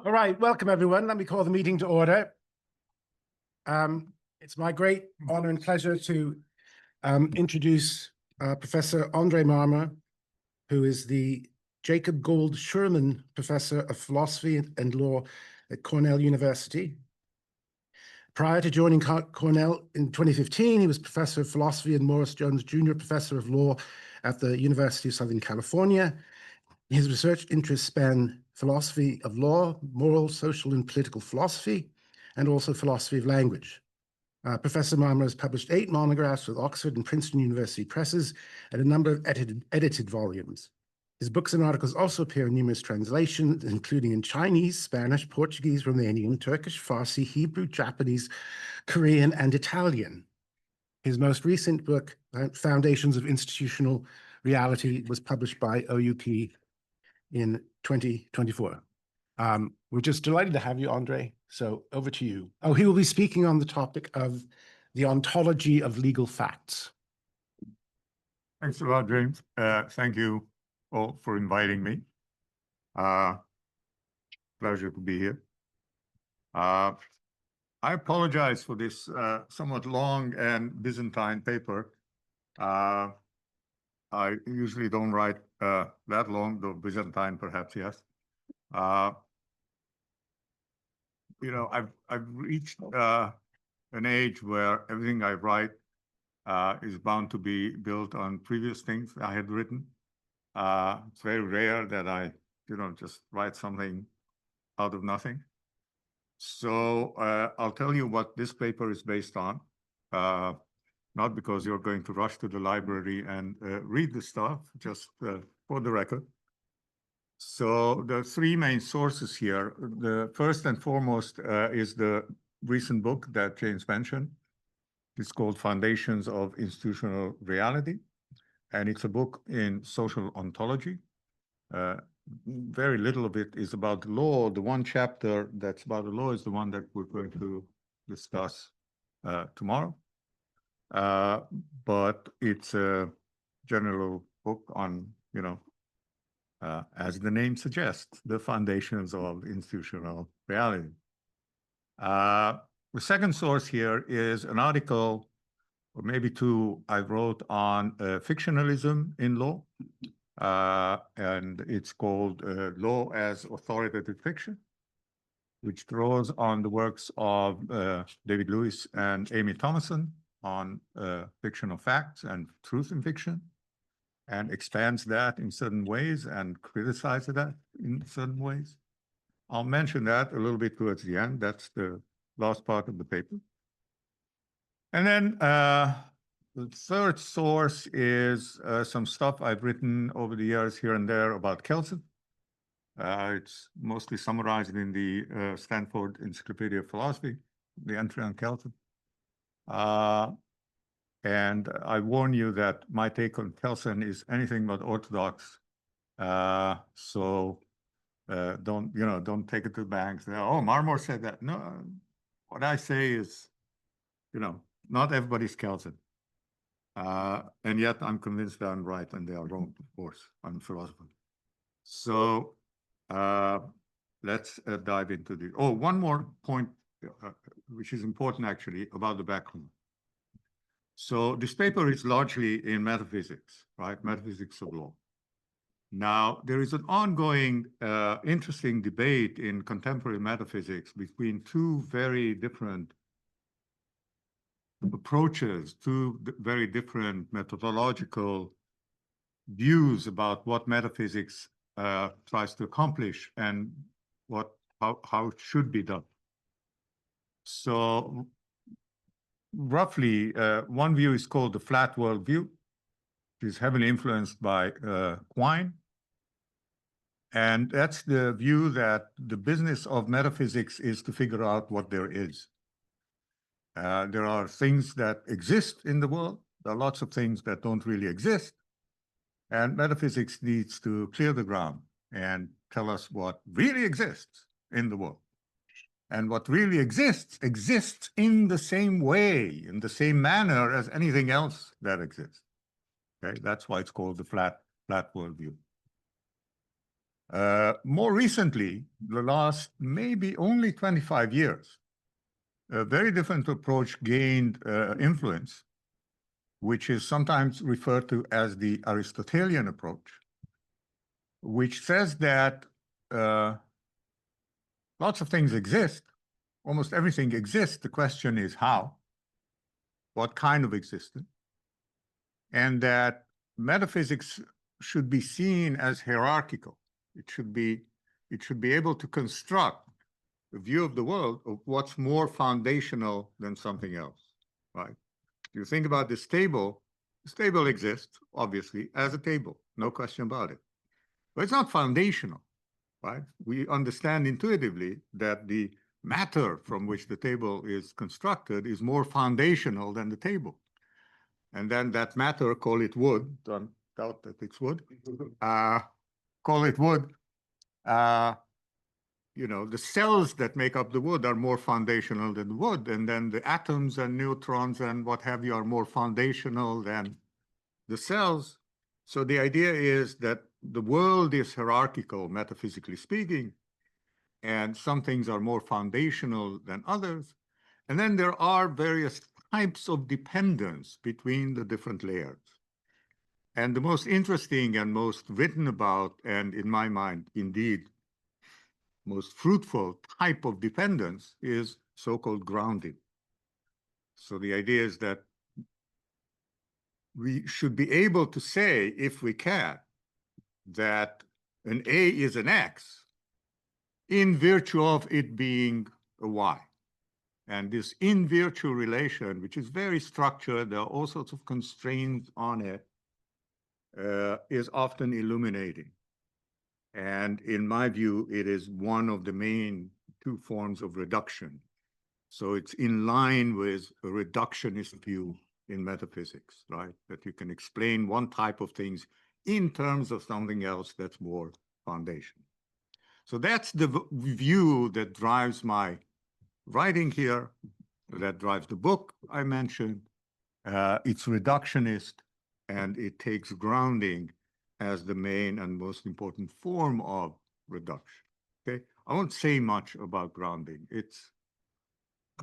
All right, welcome everyone. Let me call the meeting to order. It's my great honor and pleasure to introduce Professor Andrei Marmor, who is the Jacob Gould Schurman Professor of Philosophy and Law at Cornell University. Prior to joining Cornell in 2015, he was Professor of Philosophy and Morris Jones Jr. Professor of Law at the University of Southern California. His research interests span philosophy of law, moral, social, and political philosophy, and also philosophy of language. Professor Marmor has published 8 monographs with Oxford and Princeton University presses and a number of edited volumes. His books and articles also appear in numerous translations, including in Chinese, Spanish, Portuguese, Romanian, Turkish, Farsi, Hebrew, Japanese, Korean, and Italian. His most recent book, Foundations of Institutional Reality, was published by OUP in 2024. We're just delighted to have you, Andrei. So over to you. Oh, he will be speaking on the topic of the ontology of legal facts. Thanks a lot, James. Thank you all for inviting me. Pleasure to be here. I apologize for this somewhat long and Byzantine paper. I usually don't write that long, though Byzantine perhaps, yes. I've reached an age where everything I write is bound to be built on previous things I had written. It's very rare that I, just write something out of nothing. So I'll tell you what this paper is based on, not because you're going to rush to the library and read the stuff, just for the record. So the 3 main sources here, the first and foremost is the recent book that James mentioned. It's called Foundations of Institutional Reality, and it's a book in social ontology. Very little of it is about the law. The one chapter that's about the law is the one that we're going to discuss tomorrow. But it's a general book on, as the name suggests, the foundations of institutional reality. The second source here is an article, or maybe 2, I wrote on fictionalism in law, and it's called Law as Authoritative Fiction, which draws on the works of David Lewis and Amy Thomason on fiction of facts and truth in fiction, and expands that in certain ways and criticizes that in certain ways. I'll mention that a little bit towards the end. That's the last part of the paper. And then the third source is some stuff I've written over the years here and there about Kelsen. It's mostly summarized in the Stanford Encyclopedia of Philosophy, the entry on Kelsen. And I warn you that my take on Kelsen is anything but orthodox. So don't take it to the bank. Say, oh, Marmor said that. No, what I say is, not everybody's Kelsen. And yet I'm convinced that I'm right and they are wrong, of course. I'm a philosopher. So let's dive into the, one more point, which is important actually, about the background. So this paper is largely in metaphysics, right? Metaphysics of law. Now, there is an ongoing interesting debate in contemporary metaphysics between 2 very different approaches, 2 very different methodological views about what metaphysics tries to accomplish and how it should be done. So roughly, one view is called the flat world view, which is heavily influenced by Quine. And that's the view that the business of metaphysics is to figure out what there is. There are things that exist in the world. There are lots of things that don't really exist. And metaphysics needs to clear the ground and tell us what really exists in the world. And what really exists in the same way, in the same manner as anything else that exists. Okay, that's why it's called the flat worldview. More recently, the last maybe only 25 years, a very different approach gained influence, which is sometimes referred to as the Aristotelian approach, which says that lots of things exist, almost everything exists. The question is how, what kind of existence, and that metaphysics should be seen as hierarchical. It should be able to construct a view of the world of what's more foundational than something else, right? You think about this table exists, obviously, as a table, no question about it. But it's not foundational, right? We understand intuitively that the matter from which the table is constructed is more foundational than the table. And then that matter, call it wood, don't doubt that it's wood, call it wood, you know, the cells that make up the wood are more foundational than the wood, and then the atoms and neutrons and what have you are more foundational than the cells. So the idea is that the world is hierarchical, metaphysically speaking, and some things are more foundational than others. And then there are various types of dependence between the different layers. And the most interesting and most written about, and in my mind, indeed, most fruitful type of dependence is so-called grounding. So the idea is that we should be able to say, if we can, that an A is an X in virtue of it being a Y. And this in virtue relation, which is very structured, there are all sorts of constraints on it, is often illuminating. And in my view, it is one of the main two forms of reduction. So it's in line with a reductionist view in metaphysics, right? That you can explain one type of things in terms of something else that's more foundational. So that's the view that drives my writing here, that drives the book I mentioned. It's reductionist, and it takes grounding as the main and most important form of reduction. Okay, I won't say much about grounding. It's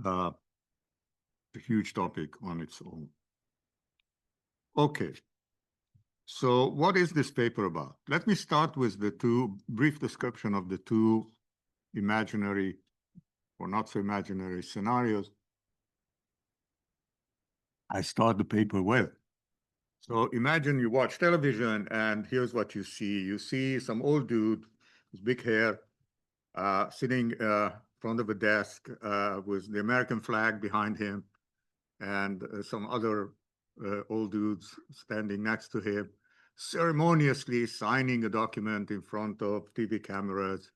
a huge topic on its own. Okay, so what is this paper about? Let me start with the brief description of the two imaginary or not so imaginary scenarios I start the paper with. So imagine you watch television and here's what you see. You see some old dude with big hair sitting in front of a desk with the American flag behind him and some other old dudes standing next to him, ceremoniously signing a document in front of TV cameras.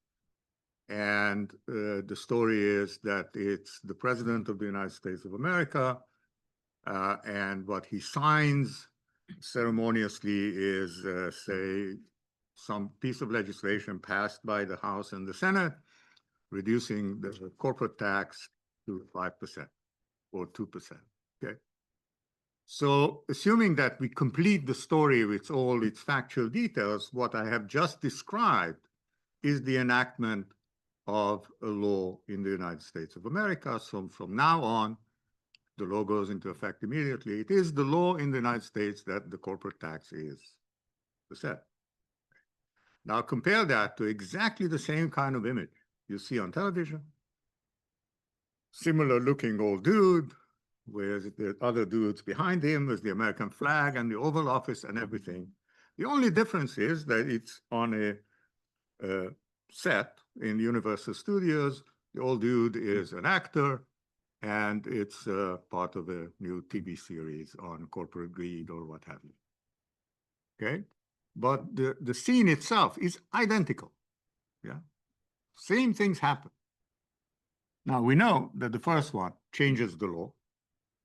And the story is that it's the President of the United States of America, and what he signs ceremoniously is, say, some piece of legislation passed by the House and the Senate, reducing the corporate tax to 5% or 2%, okay? So assuming that we complete the story with all its factual details, what I have just described is the enactment of a law in the United States of America. So from now on, the law goes into effect immediately. It is the law in the United States that the corporate tax is %. Now compare that to exactly the same kind of image you see on television. Similar looking old dude with the other dudes behind him with the American flag and the Oval Office and everything. The only difference is that it's on a set in Universal Studios. The old dude is an actor, and it's part of a new TV series on corporate greed or what have you. Okay? But the scene itself is identical. Yeah? Same things happen. Now, we know that the first one changes the law,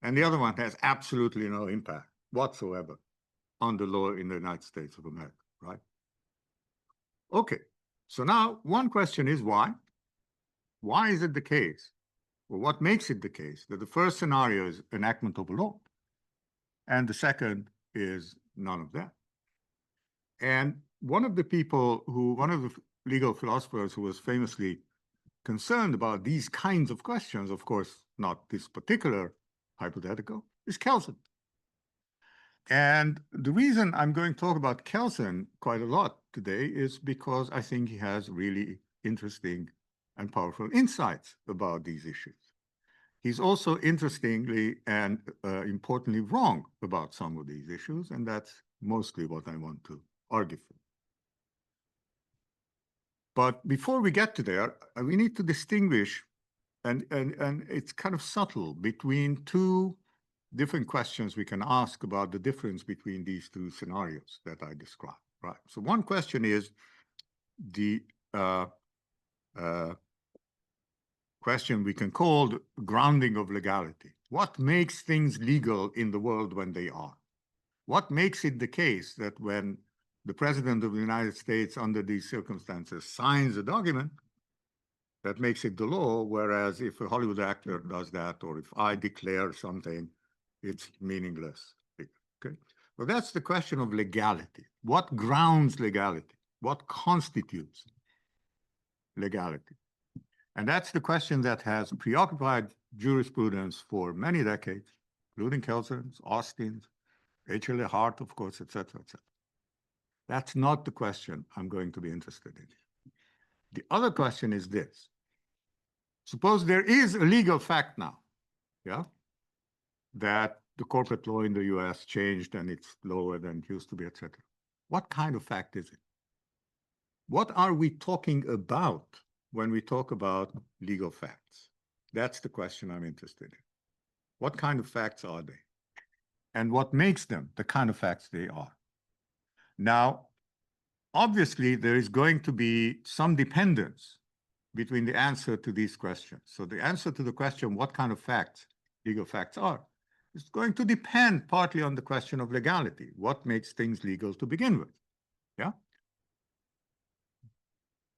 and the other one has absolutely no impact whatsoever on the law in the United States of America, right? Okay, so now one question is why? Why is it the case? Well, what makes it the case that the first scenario is enactment of a law, and the second is none of that? And one of the legal philosophers who was famously concerned about these kinds of questions, of course, not this particular hypothetical, is Kelsen. And the reason I'm going to talk about Kelsen quite a lot today is because I think he has really interesting and powerful insights about these issues. He's also interestingly and importantly wrong about some of these issues, and that's mostly what I want to argue for. But before we get to there, we need to distinguish, and it's kind of subtle, between two different questions we can ask about the difference between these two scenarios that I described, right? So one question is the question we can call the grounding of legality. What makes things legal in the world when they are? What makes it the case that when the President of the United States, under these circumstances, signs a document, that makes it the law, whereas if a Hollywood actor does that, or if I declare something, it's meaningless. Okay? Well, that's the question of legality. What grounds legality? What constitutes legality? And that's the question that has preoccupied jurisprudence for many decades, including Kelsen's, Austin's, H.L.A. Hart, of course, et cetera, et cetera. That's not the question I'm going to be interested in. The other question is this. Suppose there is a legal fact now, yeah, that the corporate law in the US changed and it's lower than it used to be, et cetera. What kind of fact is it? What are we talking about when we talk about legal facts? That's the question I'm interested in. What kind of facts are they? And what makes them the kind of facts they are? Now, obviously, there is going to be some dependence between the answer to these questions. So the answer to the question, what kind of facts legal facts are, is going to depend partly on the question of legality. What makes things legal to begin with? Yeah.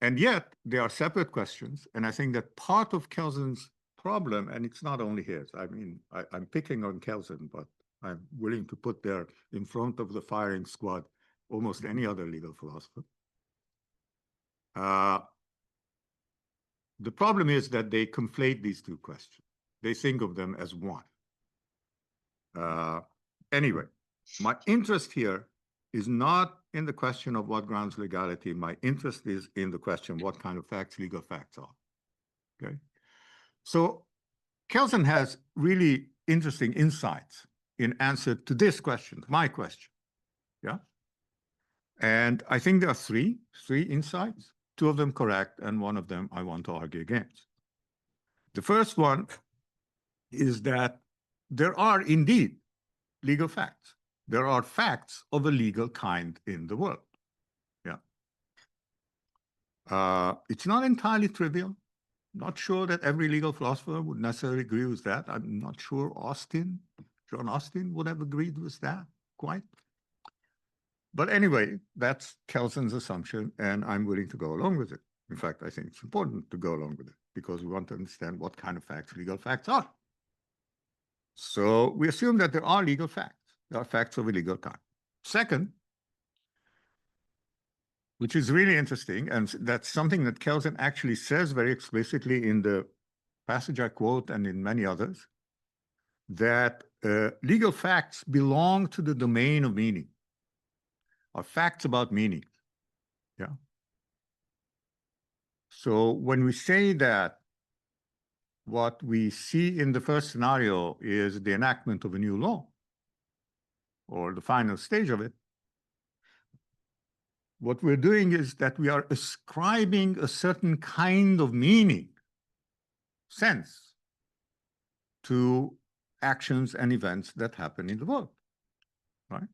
And yet, they are separate questions. And I think that part of Kelsen's problem, and it's not only his, I mean, I'm picking on Kelsen, but I'm willing to put there in front of the firing squad almost any other legal philosopher. The problem is that they conflate these two questions. They think of them as one. Anyway, my interest here is not in the question of what grounds legality. My interest is in the question what kind of facts legal facts are. Okay, so Kelsen has really interesting insights in answer to this question, my question. Yeah, and I think there are three insights. Two of them correct, and one of them I want to argue against. The first one is that there are indeed legal facts. There are facts of a legal kind in the world. Yeah. It's not entirely trivial. Not sure that every legal philosopher would necessarily agree with that. I'm not sure John Austin would have agreed with that quite. But anyway, that's Kelsen's assumption, and I'm willing to go along with it. In fact, I think it's important to go along with it because we want to understand what kind of facts legal facts are. So we assume that there are legal facts. There are facts of a legal kind. Second, which is really interesting, and that's something that Kelsen actually says very explicitly in the passage I quote and in many others, that legal facts belong to the domain of meaning, are facts about meaning. Yeah. So when we say that what we see in the first scenario is the enactment of a new law, or the final stage of it, what we're doing is that we are ascribing a certain kind of meaning, sense, to actions and events that happen in the world, right?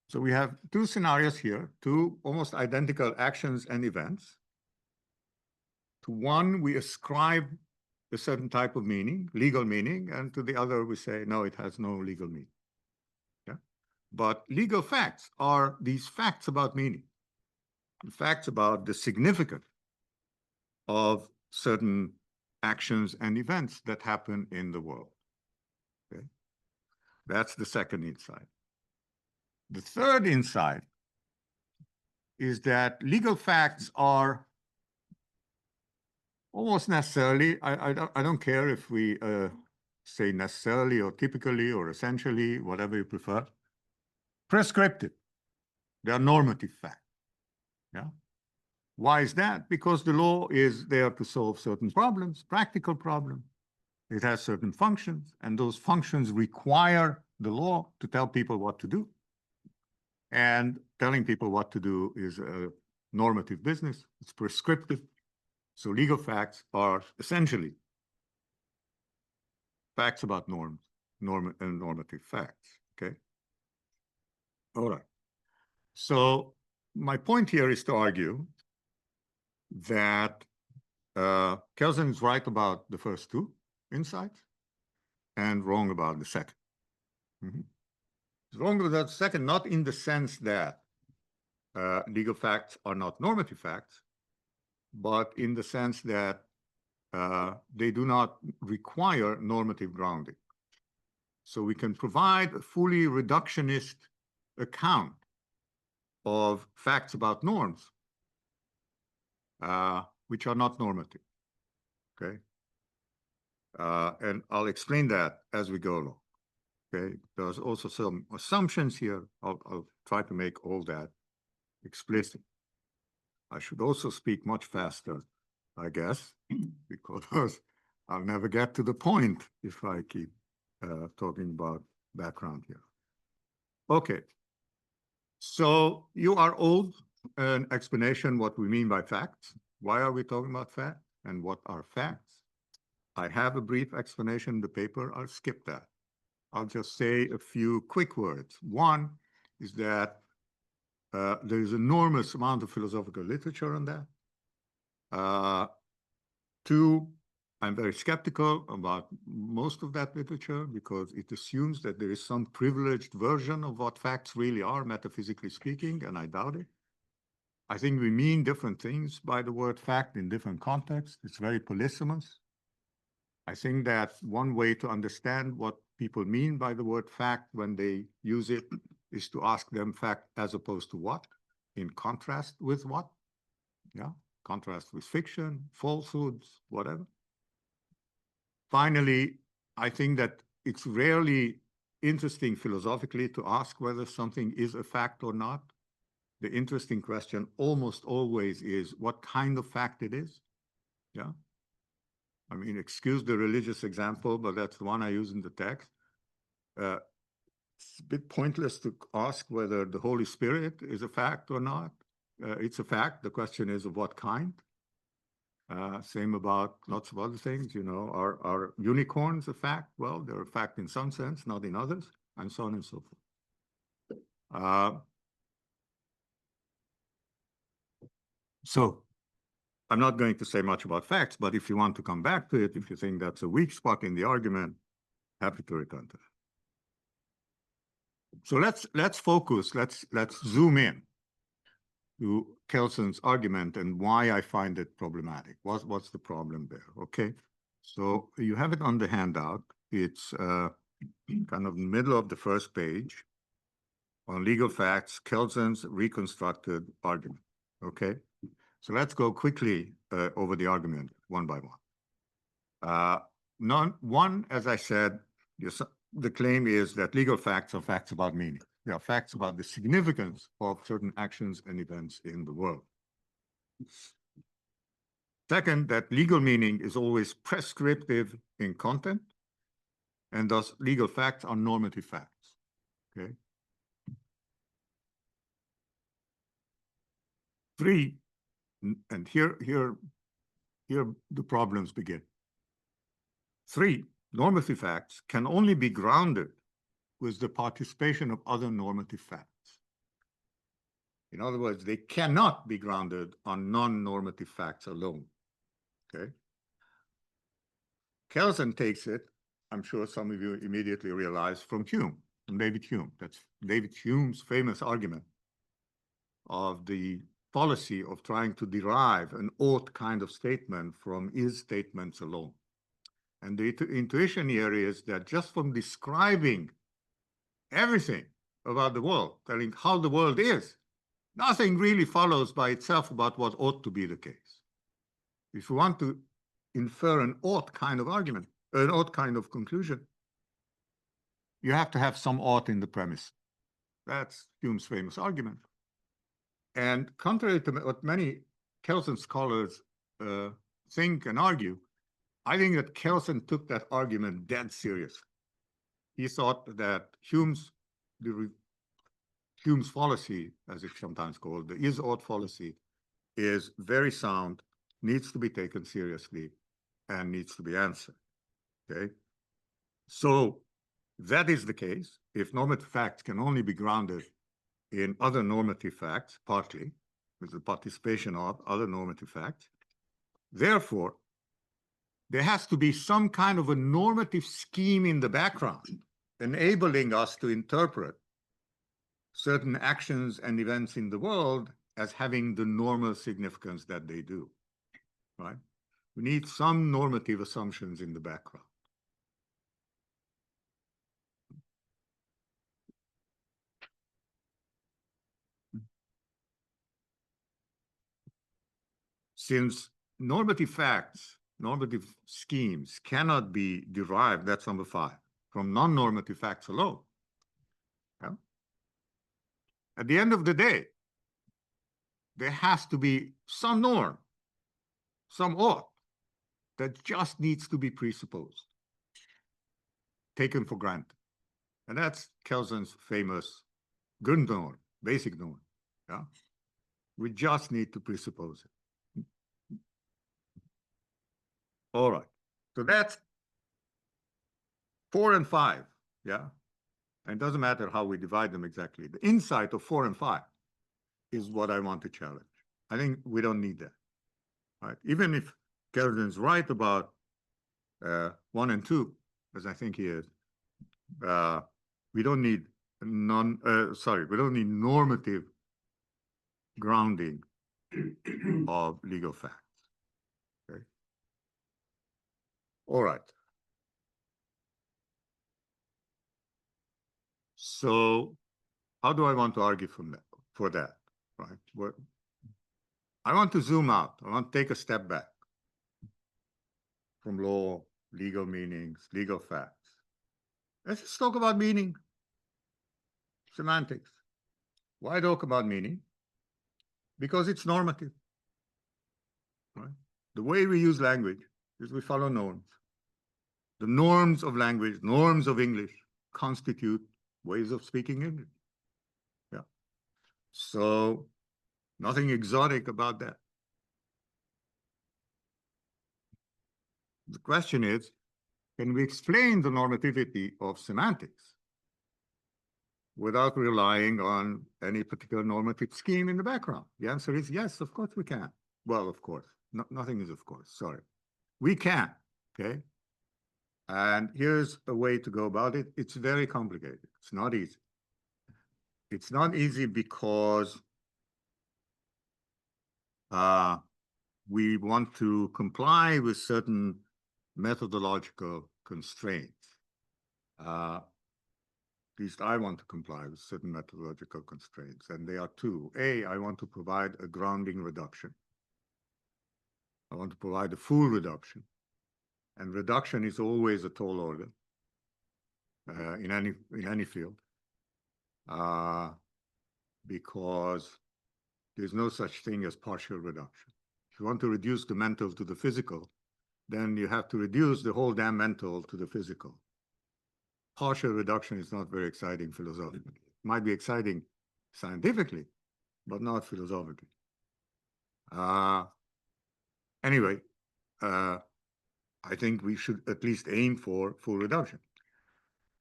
So we have two scenarios here, two almost identical actions and events. To one, we ascribe a certain type of meaning, legal meaning, and to the other, we say, no, it has no legal meaning. Yeah? But legal facts are these facts about meaning, facts about the significance of certain actions and events that happen in the world. Okay? That's the second insight. The third insight is that legal facts are almost necessarily, I don't care if we say necessarily or typically or essentially, whatever you prefer, prescriptive. They are normative facts. Yeah. Why is that? Because the law is there to solve certain problems, practical problems. It has certain functions, and those functions require the law to tell people what to do. And telling people what to do is a normative business. It's prescriptive. So legal facts are essentially facts about norms, and normative facts, okay? All right. So my point here is to argue that Kelsen is right about the first two insights and wrong about the second. He's wrong about the second, not in the sense that legal facts are not normative facts, but in the sense that they do not require normative grounding. So we can provide a fully reductionist account of facts about norms, which are not normative, okay? And I'll explain that as we go along, okay? There's also some assumptions here. I'll try to make all that explicit. I should also speak much faster, I guess, because I'll never get to the point if I keep talking about background here. Okay. So you are owed an explanation what we mean by facts. Why are we talking about facts and what are facts? I have a brief explanation in the paper. I'll skip that. I'll just say a few quick words. One is that there is enormous amount of philosophical literature on that. Two, I'm very skeptical about most of that literature because it assumes that there is some privileged version of what facts really are, metaphysically speaking, and I doubt it. I think we mean different things by the word fact in different contexts. It's very polysemous. I think that one way to understand what people mean by the word fact when they use it is to ask them fact as opposed to what, in contrast with what, yeah, contrast with fiction, falsehoods, whatever. Finally, I think that it's rarely interesting philosophically to ask whether something is a fact or not. The interesting question almost always is what kind of fact it is. Yeah. I mean, excuse the religious example, but that's the one I use in the text. It's a bit pointless to ask whether the Holy Spirit is a fact or not. It's a fact. The question is of what kind. Same about lots of other things, you know, are unicorns a fact? Well, they're a fact in some sense, not in others, and so on and so forth. So I'm not going to say much about facts, but if you want to come back to it, if you think that's a weak spot in the argument, happy to return to that. So let's focus, let's zoom in to Kelsen's argument and why I find it problematic. What's the problem there? Okay, so you have it on the handout. It's kind of middle of the first page on legal facts, Kelsen's reconstructed argument. Okay, so let's go quickly over the argument one by one. One, as I said, the claim is that legal facts are facts about meaning. They are facts about the significance of certain actions and events in the world. Second, that legal meaning is always prescriptive in content, and thus legal facts are normative facts. Okay. Three, and here the problems begin. Three, normative facts can only be grounded with the participation of other normative facts. In other words, they cannot be grounded on non-normative facts alone. Okay. Kelsen takes it, I'm sure some of you immediately realize, from Hume, from David Hume. That's David Hume's famous argument of the policy of trying to derive an ought kind of statement from is statements alone. And the intuition here is that just from describing everything about the world, telling how the world is, nothing really follows by itself about what ought to be the case. If you want to infer an ought kind of argument, an ought kind of conclusion, you have to have some ought in the premise. That's Hume's famous argument. And contrary to what many Kelsen scholars think and argue, I think that Kelsen took that argument dead serious. He thought that Hume's fallacy, as it's sometimes called, the is-ought fallacy, is very sound, needs to be taken seriously, and needs to be answered. Okay? So that is the case. If normative facts can only be grounded in other normative facts, partly, with the participation of other normative facts, therefore, there has to be some kind of a normative scheme in the background enabling us to interpret certain actions and events in the world as having the normal significance that they do, right? We need some normative assumptions in the background. Since normative facts, normative schemes cannot be derived, that's number 5, from non-normative facts alone. Yeah? At the end of the day, there has to be some norm, some ought, that just needs to be presupposed, taken for granted. And that's Kelsen's famous Grundnorm, basic norm. Yeah? We just need to presuppose it. All right. So that's 4 and 5. Yeah. And it doesn't matter how we divide them exactly. The insight of 4 and 5 is what I want to challenge. I think we don't need that. Right? Even if Kelsen's right about 1 and 2, as I think he is, we don't need we don't need normative grounding of legal facts. Okay. All right. So how do I want to argue for that, right? I want to zoom out. I want to take a step back from law, legal meanings, legal facts. Let's just talk about meaning, semantics. Why talk about meaning? Because it's normative, right? The way we use language is we follow norms. The norms of language, norms of English, constitute ways of speaking English. Yeah. So nothing exotic about that. The question is, can we explain the normativity of semantics without relying on any particular normative scheme in the background? The answer is yes, of course we can. Well, of course. Nothing is of course, sorry. We can, okay? And here's a way to go about it. It's very complicated. It's not easy. It's not easy because we want to comply with certain methodological constraints. At least I want to comply with certain methodological constraints, and they are 2. A, I want to provide a grounding reduction. I want to provide a full reduction. And reduction is always a tall order in any field, because there's no such thing as partial reduction. If you want to reduce the mental to the physical, then you have to reduce the whole damn mental to the physical. Partial reduction is not very exciting philosophically. It might be exciting scientifically, but not philosophically. Anyway, I think we should at least aim for full reduction.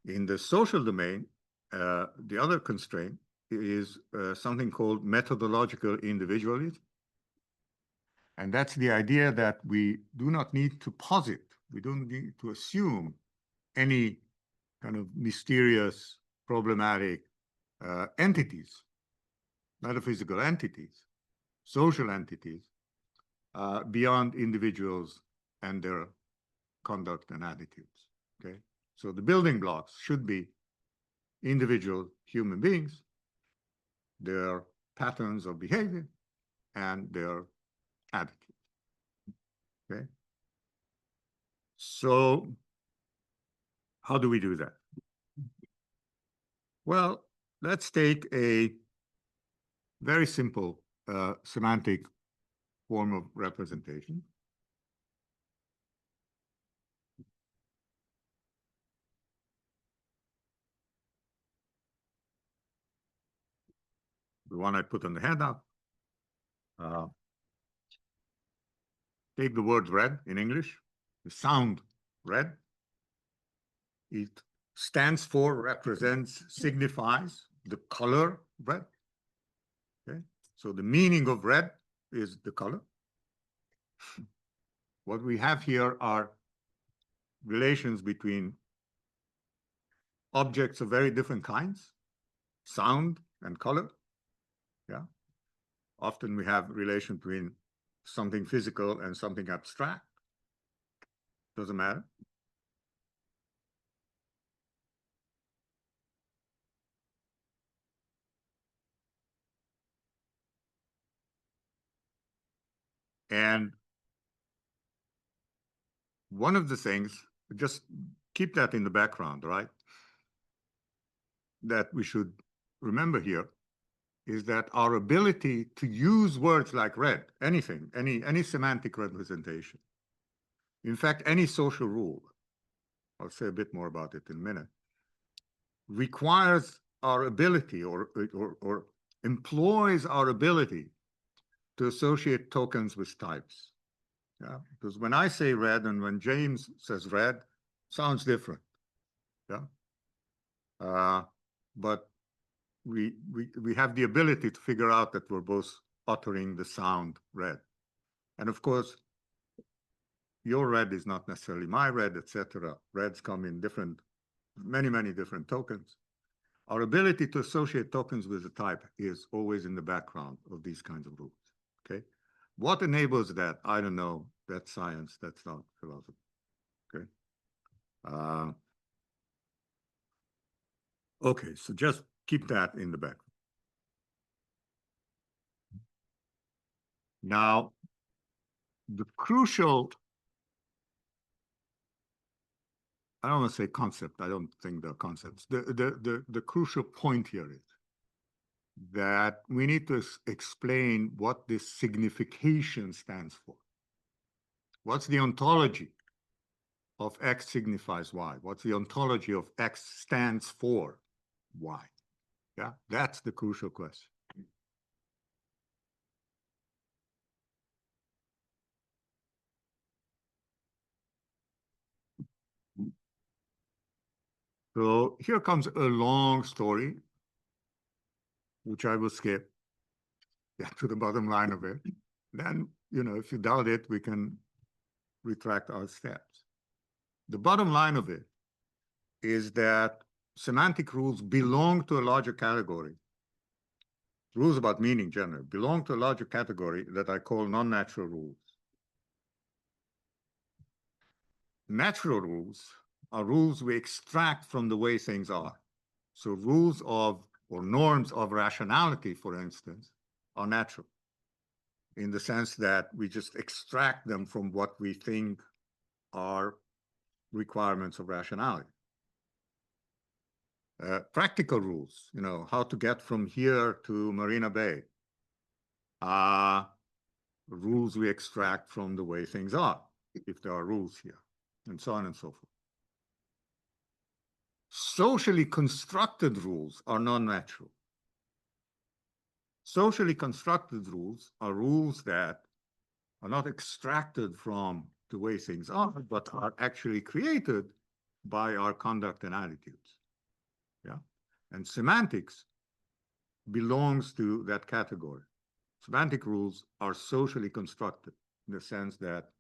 In the social domain, the other constraint is something called methodological individualism. And that's the idea that we do not need to posit, we don't need to assume any kind of mysterious, problematic entities, metaphysical entities, social entities, beyond individuals and their conduct and attitudes, okay? So the building blocks should be individual human beings, their patterns of behavior, and their attitude, okay? So how do we do that? Well, let's take a very simple semantic form of representation. The one I put on the handout. Take the word red in English, the sound red. It stands for, represents, signifies the color red. Okay, so the meaning of red is the color. What we have here are relations between objects of very different kinds, sound and color. Yeah. Often we have relation between something physical and something abstract. Doesn't matter. And one of the things, just keep that in the background, right? That we should remember here is that our ability to use words like red, anything, any semantic representation, in fact, any social rule, I'll say a bit more about it in a minute, requires our ability or employs our ability to associate tokens with types. Yeah, because when I say red and when James says red, sounds different. Yeah, but we have the ability to figure out that we're both uttering the sound red. And of course, your red is not necessarily my red, etc. Reds come in many different tokens. Our ability to associate tokens with a type is always in the background of these kinds of rules. Okay, what enables that? I don't know. That's science. That's not philosophy. Okay. Okay, so just keep that in the background. Now, the crucial, I don't want to say concept, I don't think they're concepts. The crucial point here is that we need to explain what this signification stands for. What's the ontology of X signifies Y? What's the ontology of X stands for Y? Yeah, that's the crucial question. So here comes a long story, which I will skip. Get to the bottom line of it. Then, if you doubt it, we can retract our steps. The bottom line of it is that semantic rules belong to a larger category. Rules about meaning generally belong to a larger category that I call non-natural rules. Natural rules are rules we extract from the way things are. So rules of, or norms of rationality, for instance, are natural in the sense that we just extract them from what we think are requirements of rationality. Practical rules, how to get from here to Marina Bay, rules we extract from the way things are, if there are rules here, and so on and so forth. Socially constructed rules are non-natural. Socially constructed rules are rules that are not extracted from the way things are, but are actually created by our conduct and attitudes. Yeah, and semantics belongs to that category. Semantic rules are socially constructed in the sense that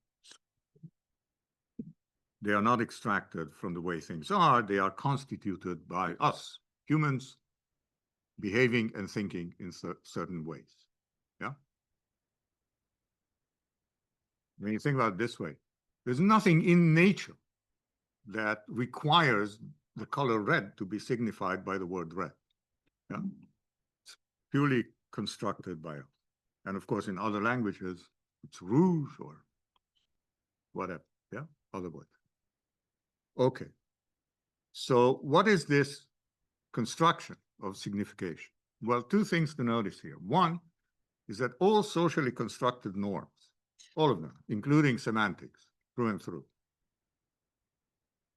they are not extracted from the way things are. They are constituted by us, humans, behaving and thinking in certain ways. Yeah. When you think about it this way, there's nothing in nature that requires the color red to be signified by the word red. Yeah. It's purely constructed by us. And of course, in other languages, it's rouge or whatever. Yeah, other words. Okay. So what is this construction of signification? Well, two things to notice here. One is that all socially constructed norms, all of them, including semantics, through and through,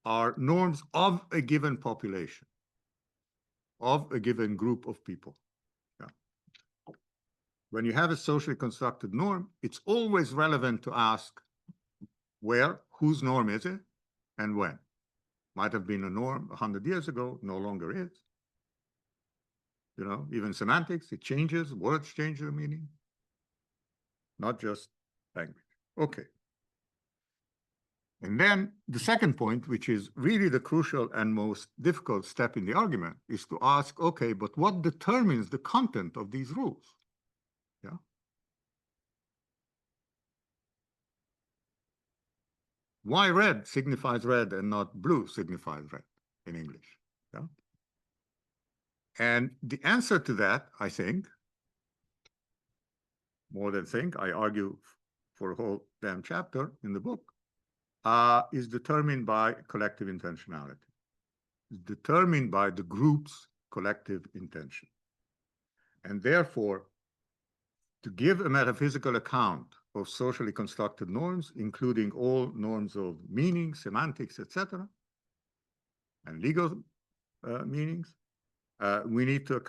are norms of a given population, of a given group of people. Yeah. When you have a socially constructed norm, it's always relevant to ask where, whose norm is it, and when. Might have been a norm 100 years ago, no longer is. You know, even semantics, it changes, words change their meaning, not just language. Okay. And then the second point, which is really the crucial and most difficult step in the argument, is to ask, okay, but what determines the content of these rules? Yeah. Why red signifies red and not blue signifies red in English? Yeah. And the answer to that, I think, more than think, I argue for a whole damn chapter in the book, is determined by collective intentionality. It's determined by the group's collective intention. And therefore, to give a metaphysical account of socially constructed norms, including all norms of meaning, semantics, etc., and legal meanings, we need to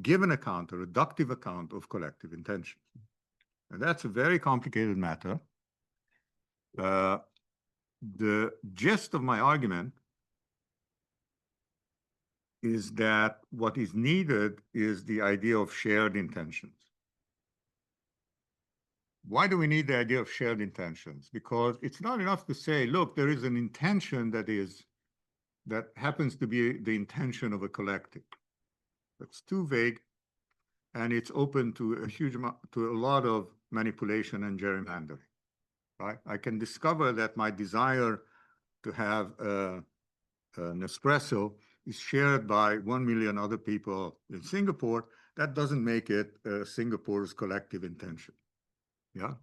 give an account, a reductive account of collective intention. And that's a very complicated matter. The gist of my argument is that what is needed is the idea of shared intentions. Why do we need the idea of shared intentions? Because it's not enough to say, look, there is an intention that happens to be the intention of a collective. That's too vague, and it's open to a lot of manipulation and gerrymandering. Right? I can discover that my desire to have an espresso is shared by 1 million other people in Singapore. That doesn't make it Singapore's collective intention. Yeah.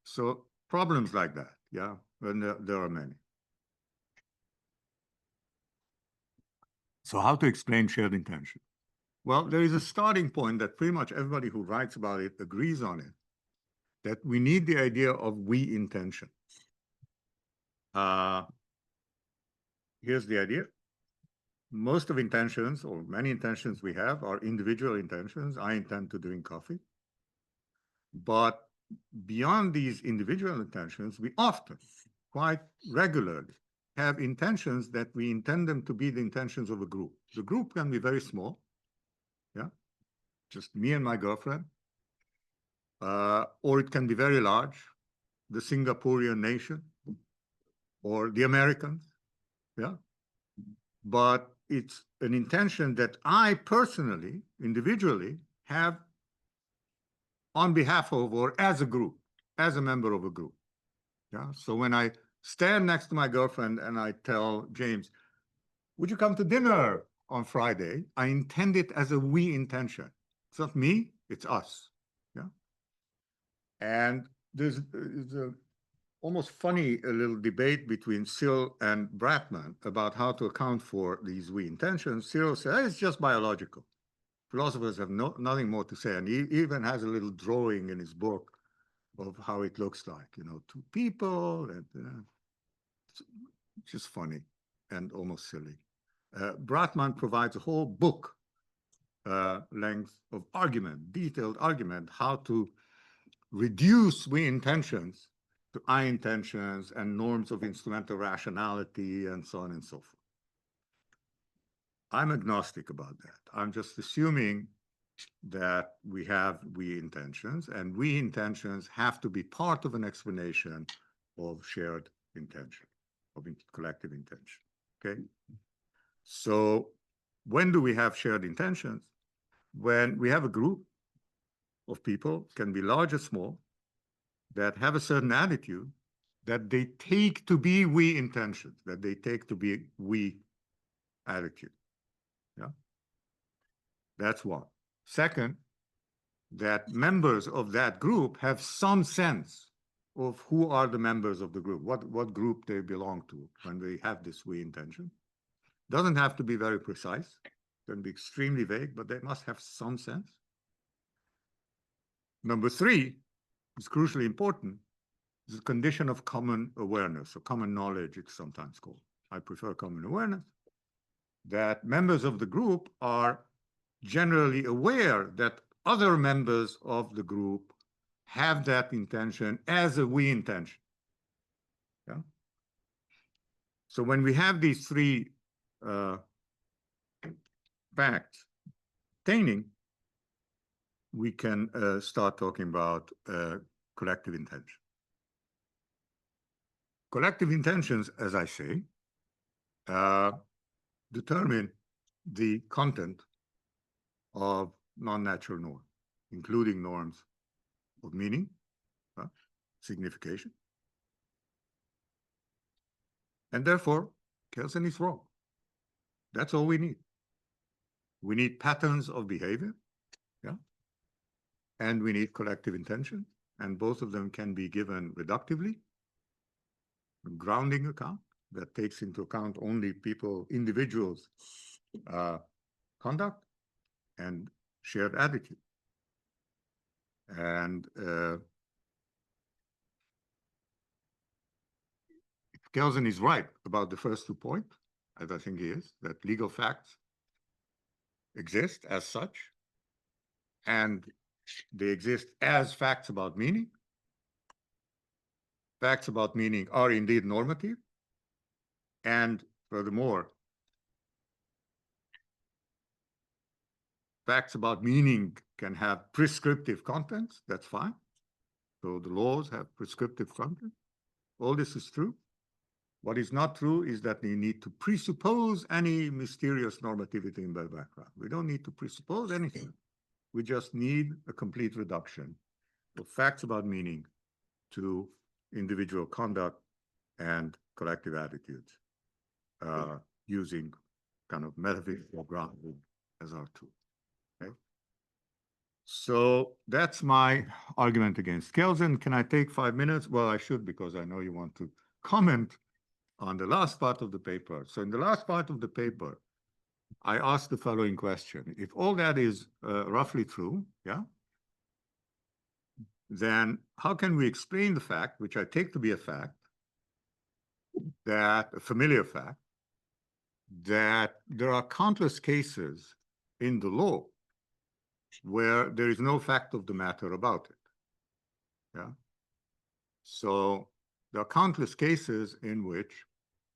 So problems like that. Yeah. And there are many. So how to explain shared intention? Well, there is a starting point that pretty much everybody who writes about it agrees on it, that we need the idea of we intention. Here's the idea. Most of intentions, or many intentions we have, are individual intentions. I intend to drink coffee. But beyond these individual intentions, we often, quite regularly, have intentions that we intend them to be the intentions of a group. The group can be very small, yeah, just me and my girlfriend, or it can be very large, the Singaporean nation, or the Americans, yeah. But it's an intention that I personally, individually, have on behalf of or as a group, as a member of a group. Yeah. So when I stand next to my girlfriend and I tell James, would you come to dinner on Friday? I intend it as a we intention. It's not me, it's us. Yeah. And there's a almost funny a little debate between Sill and Bratman about how to account for these we intentions. Sill says it's just biological. Philosophers have nothing more to say, and he even has a little drawing in his book of how it looks like, you know, two people, and it's just funny and almost silly. Bratman provides a whole book length of argument, detailed argument, how to reduce we intentions to I intentions and norms of instrumental rationality and so on and so forth. I'm agnostic about that. I'm just assuming that we have we intentions, and we intentions have to be part of an explanation of shared intention, of collective intention, okay? So when do we have shared intentions? When we have a group of people, can be large or small, that have a certain attitude that they take to be we intentions, that they take to be we attitude. Yeah, that's one. Second, that members of that group have some sense of who are the members of the group, what group they belong to when we have this we intention. Doesn't have to be very precise, can be extremely vague, but they must have some sense. Number three is crucially important, is the condition of common awareness, or common knowledge, it's sometimes called. I prefer common awareness, that members of the group are generally aware that other members of the group have that intention as a we intention. Yeah. So when we have these three facts obtaining, we can start talking about collective intention. Collective intentions, as I say, determine the content of non-natural norms, including norms of meaning, signification. And therefore, Kelsen is wrong. That's all we need. We need patterns of behavior, yeah, and we need collective intention, and both of them can be given reductively, a grounding account that takes into account only individuals' conduct and shared attitude. And if Kelsen is right about the first 2 points, as I think he is, that legal facts exist as such, and they exist as facts about meaning. Facts about meaning are indeed normative, and furthermore, facts about meaning can have prescriptive contents, that's fine. So the laws have prescriptive content. All this is true. What is not true is that we need to presuppose any mysterious normativity in the background. We don't need to presuppose anything. We just need a complete reduction of facts about meaning to individual conduct and collective attitudes, using kind of metaphysical grounding as our tool. Okay? So that's my argument against Kelsen. Can I take 5 minutes? Well, I should, because I know you want to comment on the last part of the paper. So in the last part of the paper, I asked the following question. If all that is roughly true, yeah, then how can we explain the fact, which I take to be a fact, that a familiar fact, that there are countless cases in the law where there is no fact of the matter about it. Yeah. So there are countless cases in which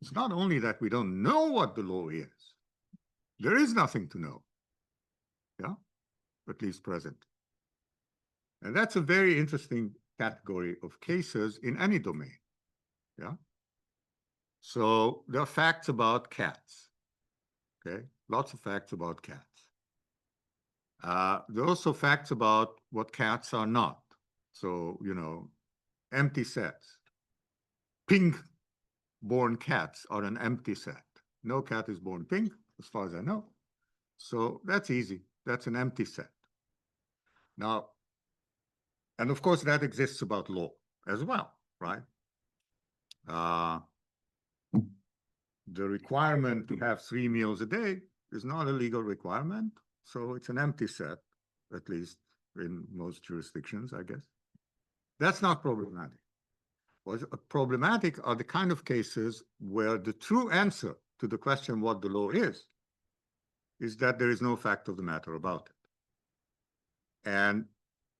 it's not only that we don't know what the law is, there is nothing to know. Yeah, at least present. And that's a very interesting category of cases in any domain. Yeah. So there are facts about cats. Okay, lots of facts about cats. There are also facts about what cats are not. So, you know, empty sets. Pink-born cats are an empty set. No cat is born pink, as far as I know. So that's easy. That's an empty set. Now, and of course, that exists about law as well, right? The requirement to have 3 meals a day is not a legal requirement. So it's an empty set, at least in most jurisdictions, I guess. That's not problematic. What's problematic are the kind of cases where the true answer to the question what the law is that there is no fact of the matter about it. And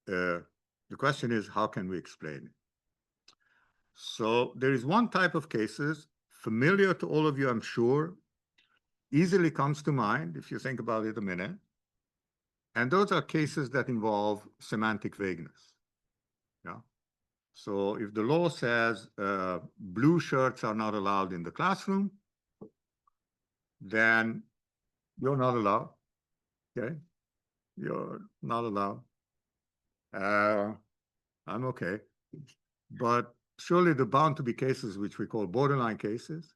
the question is, how can we explain it? So there is one type of cases familiar to all of you, I'm sure, easily comes to mind if you think about it a minute. And those are cases that involve semantic vagueness. Yeah. So if the law says blue shirts are not allowed in the classroom, then you're not allowed. Okay. You're not allowed. I'm okay. But surely there are bound to be cases which we call borderline cases.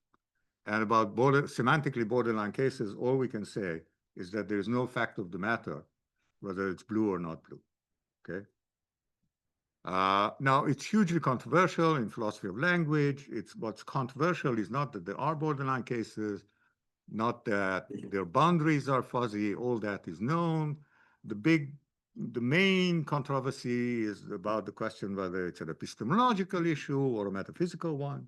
And about semantically borderline cases, all we can say is that there is no fact of the matter, whether it's blue or not blue. Okay. Now, it's hugely controversial in philosophy of language. What's controversial is not that there are borderline cases, not that their boundaries are fuzzy, all that is known. The main controversy is about the question whether it's an epistemological issue or a metaphysical one.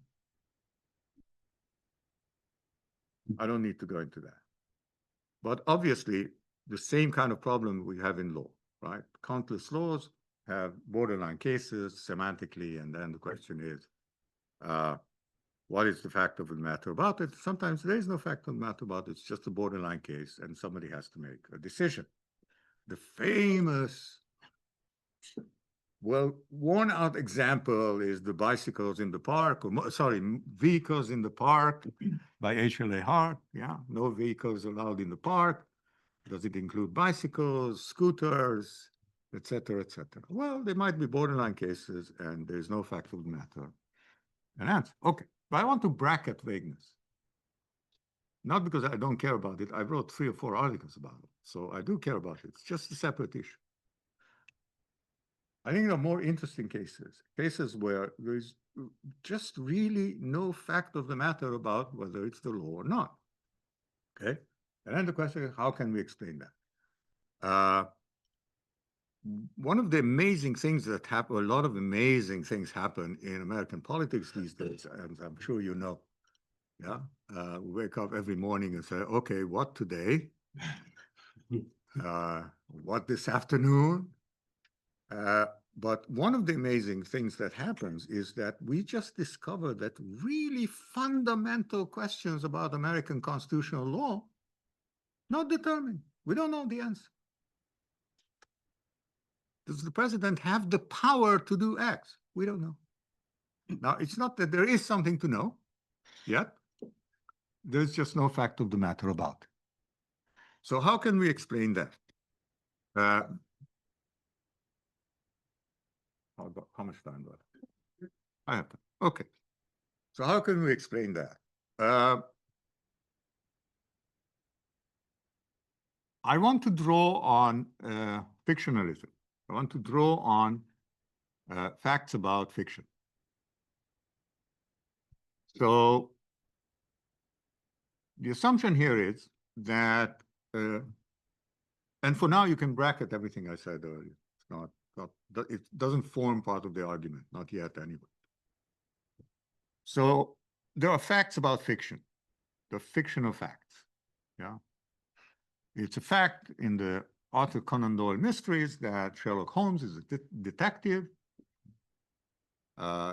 I don't need to go into that. But obviously, the same kind of problem we have in law, right? Countless laws have borderline cases semantically, and then the question is, what is the fact of the matter about it? Sometimes there is no fact of the matter about it. It's just a borderline case, and somebody has to make a decision. The famous, well, worn-out example is the bicycles in the park, or sorry, vehicles in the park by H.L.A. Hart. Yeah, no vehicles allowed in the park. Does it include bicycles, scooters, et cetera, et cetera? Well, there might be borderline cases, and there's no fact of the matter. An answer. Okay, but I want to bracket vagueness. Not because I don't care about it. I wrote 3 or 4 articles about it, so I do care about it. It's just a separate issue. I think there are more interesting cases where there's just really no fact of the matter about whether it's the law or not. Okay, and then the question is, how can we explain that? One of the amazing things that happen, a lot of amazing things happen in American politics these days, and I'm sure you know. Yeah, we wake up every morning and say, okay, what today? What this afternoon? But one of the amazing things that happens is that we just discovered that really fundamental questions about American constitutional law not determined. We don't know the answer. Does the president have the power to do X? We don't know. Now, it's not that there is something to know yet. There's just no fact of the matter about it. So how can we explain that? How much time do I have? Okay. So how can we explain that? I want to draw on fictionalism. I want to draw on facts about fiction. So the assumption here is that, and for now you can bracket everything I said earlier. It doesn't form part of the argument, not yet anyway. So there are facts about fiction, the fictional facts. Yeah, it's a fact in the Arthur Conan Doyle mysteries that Sherlock Holmes is a detective.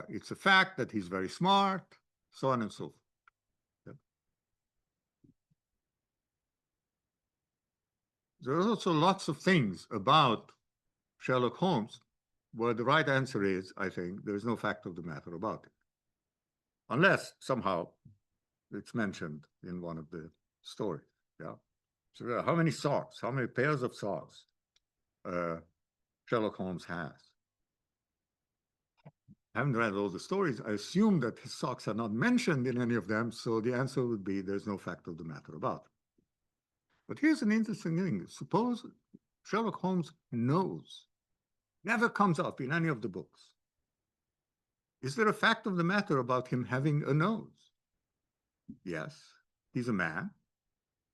It's a fact that he's very smart, so on and so forth. Yeah. There are also lots of things about Sherlock Holmes where the right answer is, I think, there is no fact of the matter about it. Unless somehow it's mentioned in one of the stories. Yeah. So how many socks, how many pairs of socks Sherlock Holmes has? I haven't read all the stories. I assume that his socks are not mentioned in any of them, so the answer would be there's no fact of the matter about it. But here's an interesting thing. Suppose Sherlock Holmes' nose never comes up in any of the books. Is there a fact of the matter about him having a nose? Yes, he's a man.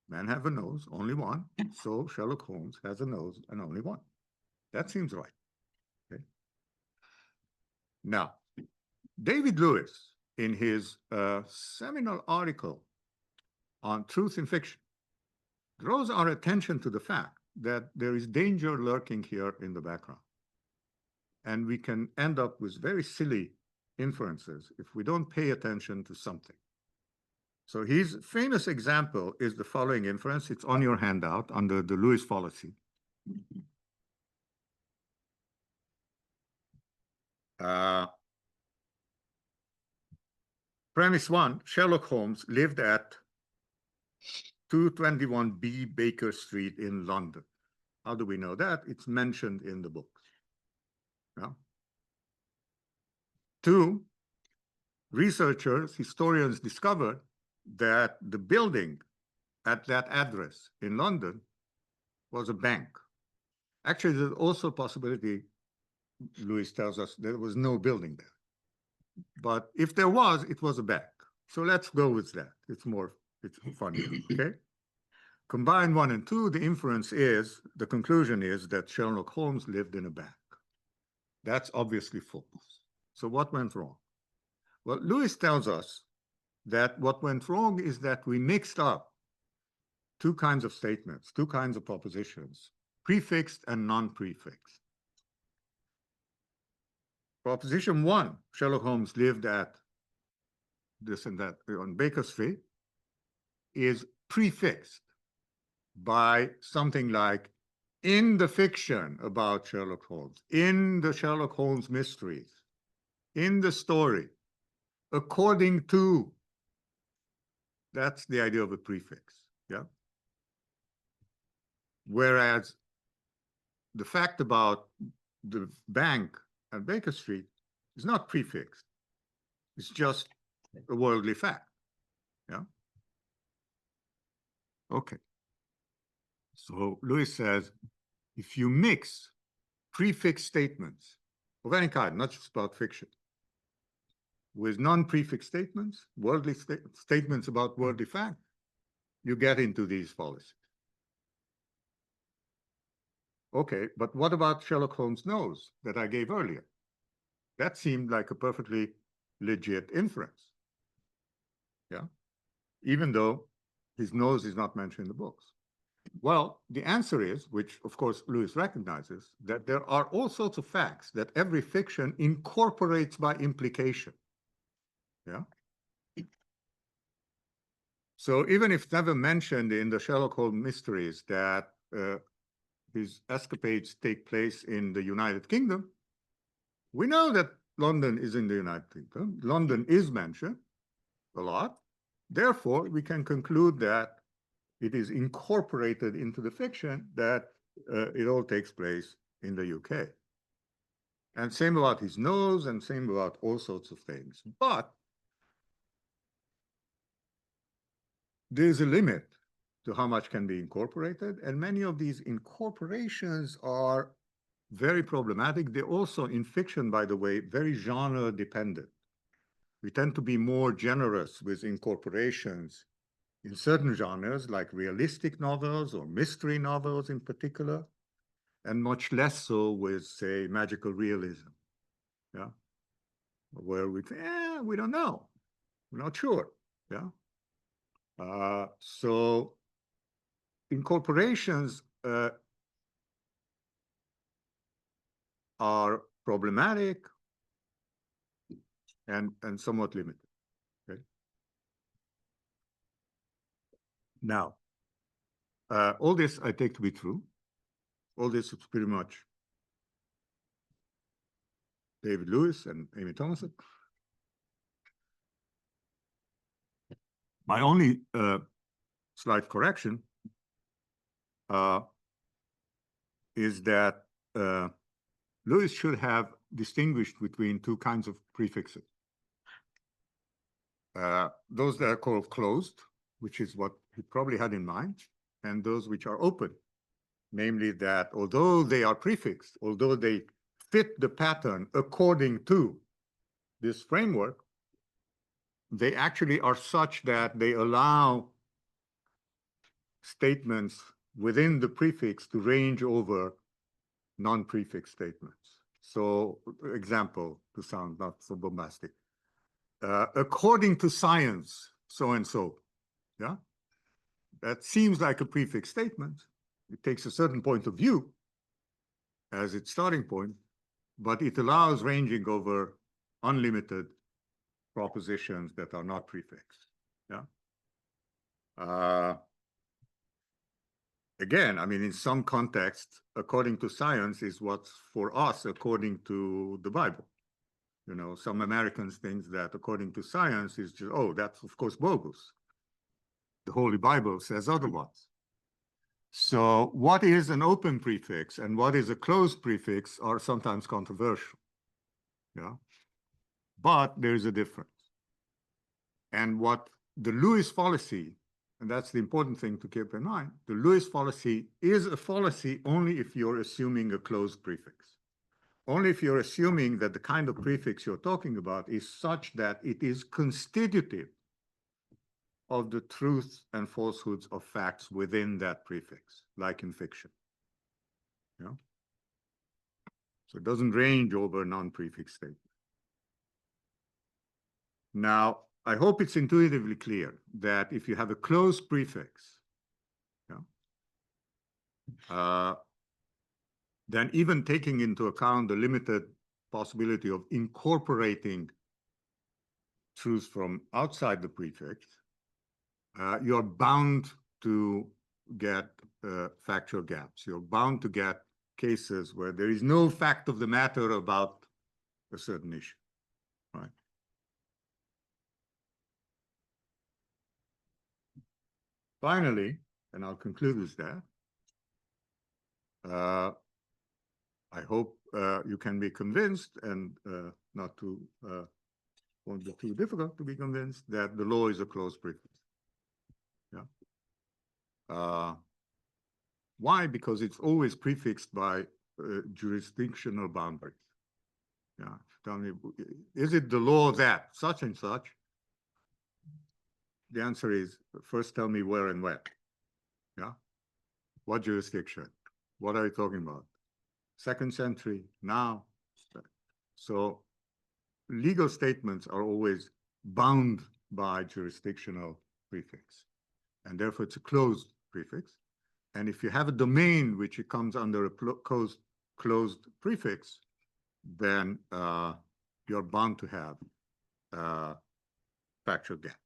Men have a nose, only one. So Sherlock Holmes has a nose and only one. That seems right. Okay. Now, David Lewis, in his seminal article on truth in fiction, draws our attention to the fact that there is danger lurking here in the background. And we can end up with very silly inferences if we don't pay attention to something. So his famous example is the following inference. It's on your handout under the Lewis fallacy. Premise 1, Sherlock Holmes lived at 221B Baker Street in London. How do we know that? It's mentioned in the books. Yeah. 2, researchers, historians discovered that the building at that address in London was a bank. Actually, there's also a possibility Lewis tells us there was no building there. But if there was, it was a bank. So let's go with that. It's funnier, okay? Combine 1 and 2, the conclusion is that Sherlock Holmes lived in a bank. That's obviously false. So what went wrong? Well, Lewis tells us that what went wrong is that we mixed up two kinds of statements, two kinds of propositions, prefixed and non-prefixed. Proposition 1, Sherlock Holmes lived at this and that on Baker Street, is prefixed by something like in the fiction about Sherlock Holmes, in the Sherlock Holmes mysteries, in the story, according to. That's the idea of a prefix, yeah? Whereas the fact about the bank at Baker Street is not prefixed. It's just a worldly fact, yeah? Okay. So Lewis says, if you mix prefix statements of any kind, not just about fiction, with non-prefix statements, worldly statements about worldly fact, you get into these fallacies. Okay, but what about Sherlock Holmes' nose that I gave earlier? That seemed like a perfectly legit inference, yeah? Even though his nose is not mentioned in the books. Well, the answer is, which of course Lewis recognizes, that there are all sorts of facts that every fiction incorporates by implication. Yeah. So even if never mentioned in the Sherlock Holmes mysteries that his escapades take place in the United Kingdom, we know that London is in the United Kingdom. London is mentioned a lot. Therefore, we can conclude that it is incorporated into the fiction that it all takes place in the UK. And same about his nose and same about all sorts of things. But there's a limit to how much can be incorporated. And many of these incorporations are very problematic. They're also in fiction, by the way, very genre dependent. We tend to be more generous with incorporations in certain genres, like realistic novels or mystery novels in particular, and much less so with, say, magical realism, yeah, where we say, we don't know, we're not sure, yeah. So incorporations are problematic and somewhat limited. Okay. Now, all this I take to be true. All this is pretty much David Lewis and Amy Thomason. My only slight correction is that Lewis should have distinguished between two kinds of prefixes. Those that are called closed, which is what he probably had in mind, and those which are open, namely that although they are prefixed, although they fit the pattern according to this framework, they actually are such that they allow statements within the prefix to range over non-prefix statements. So, example, to sound not so bombastic, according to science, so and so, yeah? That seems like a prefix statement. It takes a certain point of view as its starting point, but it allows ranging over unlimited propositions that are not prefixed, yeah? Again, I mean, in some contexts, according to science is what's for us according to the Bible. You know, some Americans think that according to science is just, oh, that's of course bogus. The Holy Bible says otherwise. So what is an open prefix and what is a closed prefix are sometimes controversial, yeah? But there's a difference. And what the Lewis fallacy, and that's the important thing to keep in mind, the Lewis fallacy is a fallacy only if you're assuming a closed prefix. only if you're assuming that the kind of prefix you're talking about is such that it is constitutive of the truths and falsehoods of facts within that prefix, like in fiction. Yeah. So it doesn't range over non-prefix statements. Now, I hope it's intuitively clear that if you have a closed prefix, then even taking into account the limited possibility of incorporating truths from outside the prefix, you're bound to get factual gaps. You're bound to get cases where there is no fact of the matter about a certain issue, right? Finally, and I'll conclude with that, I hope you can be convinced, and not too, won't be too difficult to be convinced, that the law is a closed prefix. Yeah. Why? Because it's always prefixed by jurisdictional boundaries. Yeah. Tell me, is it the law that such and such? The answer is, first tell me where and when. Yeah. What jurisdiction? What are you talking about? 2nd century, now. So legal statements are always bound by jurisdictional prefix, and therefore it's a closed prefix. And if you have a domain which it comes under a closed prefix, then you're bound to have factual gaps.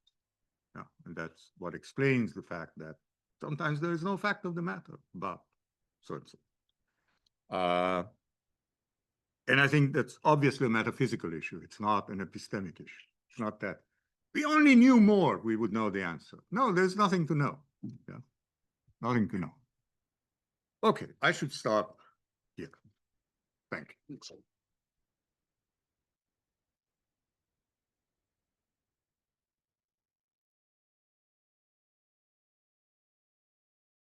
Yeah, and that's what explains the fact that sometimes there is no fact of the matter about so and so. And I think that's obviously a metaphysical issue. It's not an epistemic issue. It's not that we only knew more, we would know the answer. No, there's nothing to know. Yeah, nothing to know. Okay, I should stop here. Thank you.